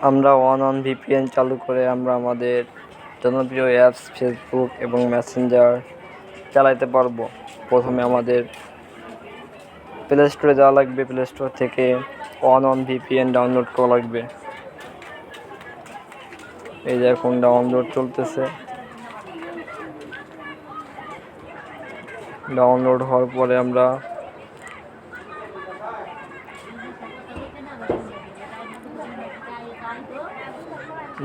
আমরা on VPN চালু করে আমরা আমাদের জনপ্রিয় অ্যাপস ফেসবুক এবং মেসেঞ্জার চালাতে পারবো। প্রথমে আমাদের প্লে স্টোরে যাওয়া লাগবে, প্লে স্টোর থেকে অন ভিপিএন ডাউনলোড করা লাগবে। এই যে এখন ডাউনলোড চলতেছে। ডাউনলোড হওয়ার পরে আমরা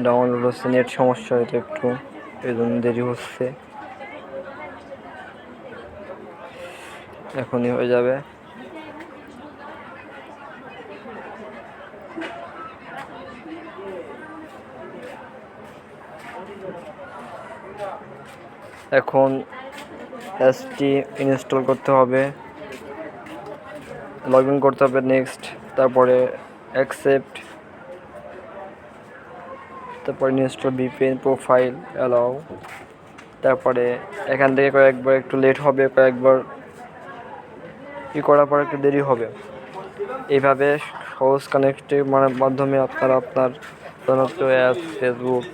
ডাউনলোড হচ্ছে, নেট সমস্যা হয়তো একটু, এই জন্য দেরি হচ্ছে। এখনই হয়ে যাবে। এখন অ্যাপসটি ইনস্টল করতে হবে, লগ ইন করতে হবে, নেক্সট, তারপরে অ্যাকসেপ্ট, তারপরে ইনস্টল ভিপিএন প্রোফাইল অ্যালাউ। তারপরে এখান থেকে কয়েকবার একটু লেট হবে, কয়েকবার করার পর একটু দেরি হবে। এইভাবে সহজ কানেক্টের মাধ্যমে আপনারা আপনার জনপ্রিয় অ্যাপ ফেসবুক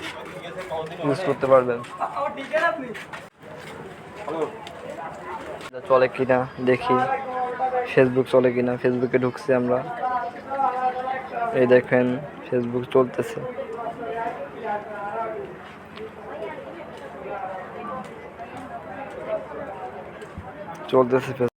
ইউজ করতে পারবেন। চলে কিনা দেখি, ফেসবুক চলে কিনা। ফেসবুকে ঢুকছি আমরা, এই দেখেন ফেসবুক চলতেছে। চলতেছে।